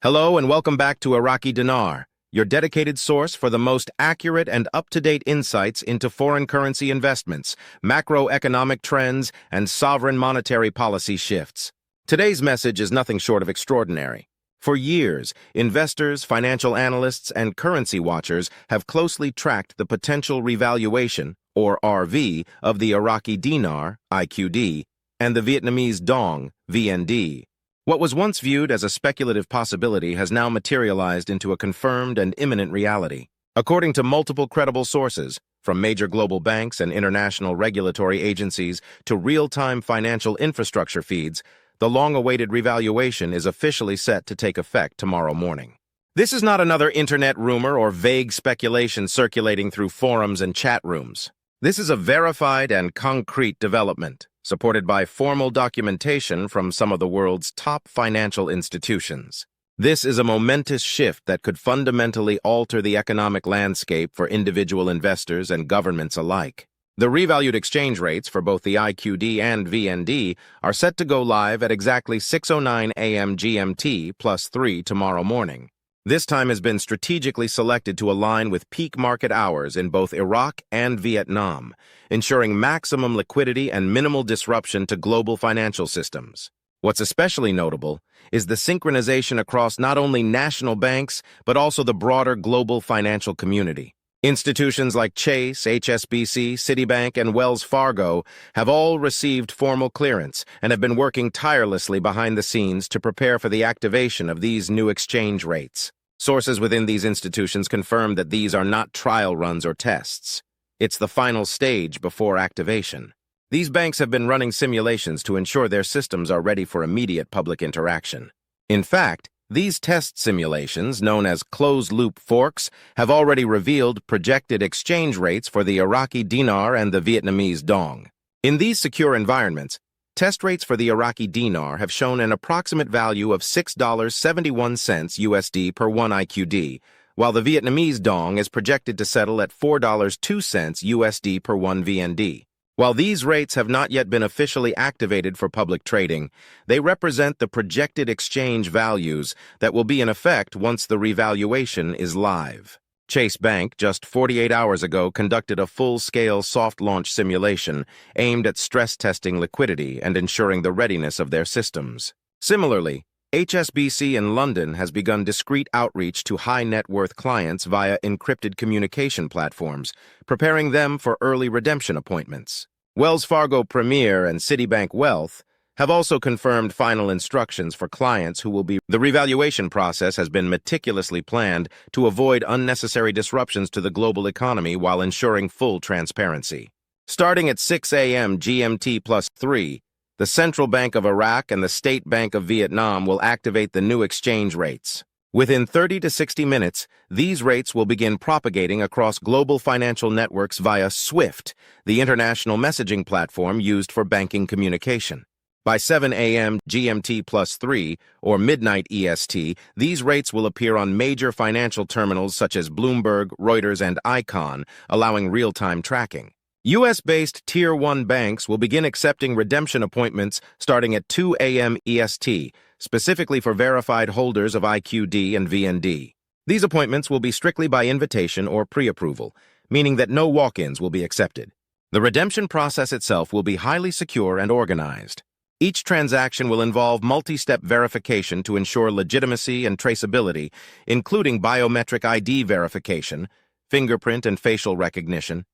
Hello and welcome back to Iraqi Dinar, your dedicated source for the most accurate and up-to-date insights into foreign currency investments, macroeconomic trends, and sovereign monetary policy shifts. Today's message is nothing short of extraordinary. For years, investors, financial analysts, and currency watchers have closely tracked the potential revaluation, or RV, of the Iraqi dinar, IQD, and the Vietnamese dong, VND. What was once viewed as a speculative possibility has now materialized into a confirmed and imminent reality. According to multiple credible sources, from major global banks and international regulatory agencies to real-time financial infrastructure feeds, the long-awaited revaluation is officially set to take effect tomorrow morning. This is not another internet rumor or vague speculation circulating through forums and chat rooms. This is a verified and concrete development, supported by formal documentation from some of the world's top financial institutions. This is a momentous shift that could fundamentally alter the economic landscape for individual investors and governments alike. The revalued exchange rates for both the IQD and VND are set to go live at exactly 6:09 a.m. GMT +3 tomorrow morning. This time has been strategically selected to align with peak market hours in both Iraq and Vietnam, ensuring maximum liquidity and minimal disruption to global financial systems. What's especially notable is the synchronization across not only national banks, but also the broader global financial community. Institutions like Chase, HSBC, Citibank, and Wells Fargo have all received formal clearance and have been working tirelessly behind the scenes to prepare for the activation of these new exchange rates. Sources within these institutions confirm that these are not trial runs or tests. It's the final stage before activation. These banks have been running simulations to ensure their systems are ready for immediate public interaction. In fact, these test simulations, known as closed-loop forks, have already revealed projected exchange rates for the Iraqi dinar and the Vietnamese dong. In these secure environments, test rates for the Iraqi dinar have shown an approximate value of $6.71 USD per 1 IQD, while the Vietnamese dong is projected to settle at $4.02 USD per 1 VND. While these rates have not yet been officially activated for public trading, they represent the projected exchange values that will be in effect once the revaluation is live. Chase Bank, just 48 hours ago, conducted a full-scale soft launch simulation aimed at stress-testing liquidity and ensuring the readiness of their systems. Similarly, HSBC in London has begun discreet outreach to high-net-worth clients via encrypted communication platforms, preparing them for early redemption appointments. Wells Fargo Premier and Citibank Wealth have also confirmed final instructions for clients who will be. The revaluation process has been meticulously planned to avoid unnecessary disruptions to the global economy while ensuring full transparency. Starting at 6 a.m. GMT +3, the Central Bank of Iraq and the State Bank of Vietnam will activate the new exchange rates. Within 30 to 60 minutes, these rates will begin propagating across global financial networks via SWIFT, the international messaging platform used for banking communication. By 7 a.m. GMT +3, or midnight EST, these rates will appear on major financial terminals such as Bloomberg, Reuters, and Icon, allowing real-time tracking. U.S.-based Tier 1 banks will begin accepting redemption appointments starting at 2 a.m. EST, specifically for verified holders of IQD and VND. These appointments will be strictly by invitation or pre-approval, meaning that no walk-ins will be accepted. The redemption process itself will be highly secure and organized. Each transaction will involve multi-step verification to ensure legitimacy and traceability, including biometric ID verification, fingerprint and facial recognition,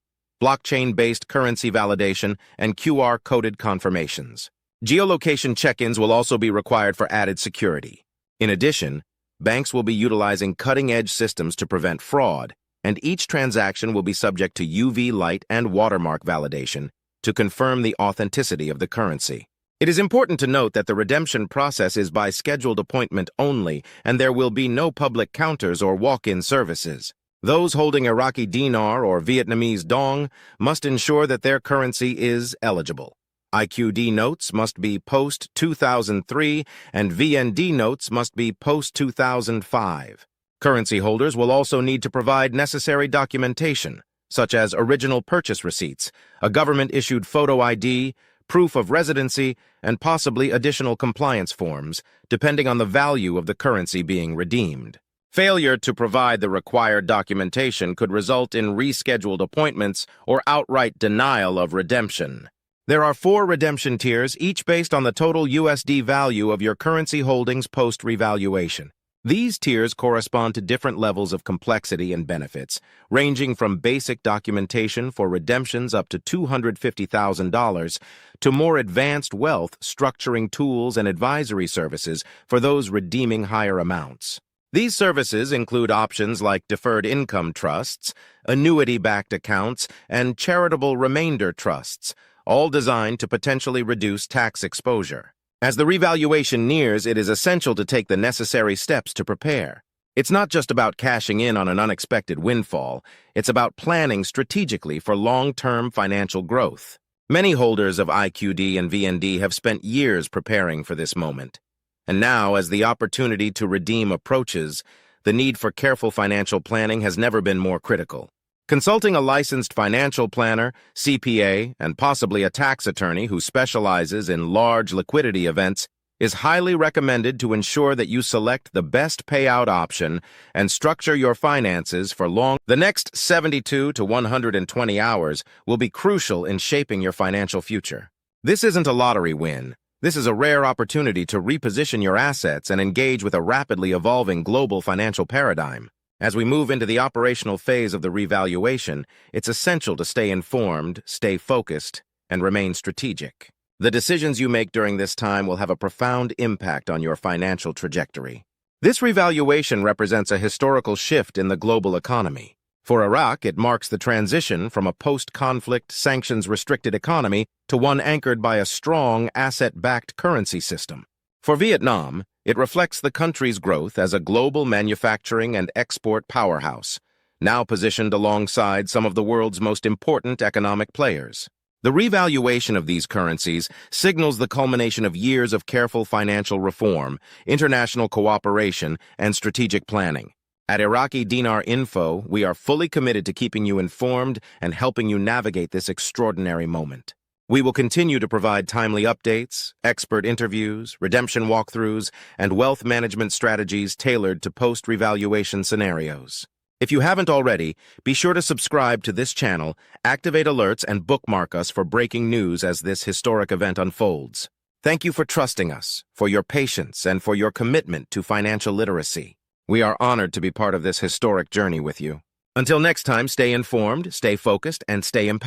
blockchain-based currency validation, and QR-coded confirmations. Geolocation check-ins will also be required for added security. In addition, banks will be utilizing cutting-edge systems to prevent fraud, and each transaction will be subject to UV light and watermark validation to confirm the authenticity of the currency. It is important to note that the redemption process is by scheduled appointment only, and there will be no public counters or walk-in services. Those holding Iraqi dinar or Vietnamese dong must ensure that their currency is eligible. IQD notes must be post-2003 and VND notes must be post-2005. Currency holders will also need to provide necessary documentation, such as original purchase receipts, a government-issued photo ID, proof of residency, and possibly additional compliance forms, depending on the value of the currency being redeemed. Failure to provide the required documentation could result in rescheduled appointments or outright denial of redemption. There are 4 redemption tiers, each based on the total USD value of your currency holdings post-revaluation. These tiers correspond to different levels of complexity and benefits, ranging from basic documentation for redemptions up to $250,000 to more advanced wealth structuring tools and advisory services for those redeeming higher amounts. These services include options like deferred income trusts, annuity-backed accounts, and charitable remainder trusts, all designed to potentially reduce tax exposure. As the revaluation nears, it is essential to take the necessary steps to prepare. It's not just about cashing in on an unexpected windfall, it's about planning strategically for long-term financial growth. Many holders of IQD and VND have spent years preparing for this moment. And now, as the opportunity to redeem approaches, the need for careful financial planning has never been more critical. Consulting a licensed financial planner, CPA, and possibly a tax attorney who specializes in large liquidity events is highly recommended to ensure that you select the best payout option and structure your finances for The next 72 to 120 hours will be crucial in shaping your financial future. This isn't a lottery win. This is a rare opportunity to reposition your assets and engage with a rapidly evolving global financial paradigm. As we move into the operational phase of the revaluation, it's essential to stay informed, stay focused, and remain strategic. The decisions you make during this time will have a profound impact on your financial trajectory. This revaluation represents a historical shift in the global economy. For Iraq, it marks the transition from a post-conflict, sanctions-restricted economy to one anchored by a strong, asset-backed currency system. For Vietnam, it reflects the country's growth as a global manufacturing and export powerhouse, now positioned alongside some of the world's most important economic players. The revaluation of these currencies signals the culmination of years of careful financial reform, international cooperation, and strategic planning. At Iraqi Dinar Info, we are fully committed to keeping you informed and helping you navigate this extraordinary moment. We will continue to provide timely updates, expert interviews, redemption walkthroughs, and wealth management strategies tailored to post-revaluation scenarios. If you haven't already, be sure to subscribe to this channel, activate alerts, and bookmark us for breaking news as this historic event unfolds. Thank you for trusting us, for your patience, and for your commitment to financial literacy. We are honored to be part of this historic journey with you. Until next time, stay informed, stay focused, and stay empowered.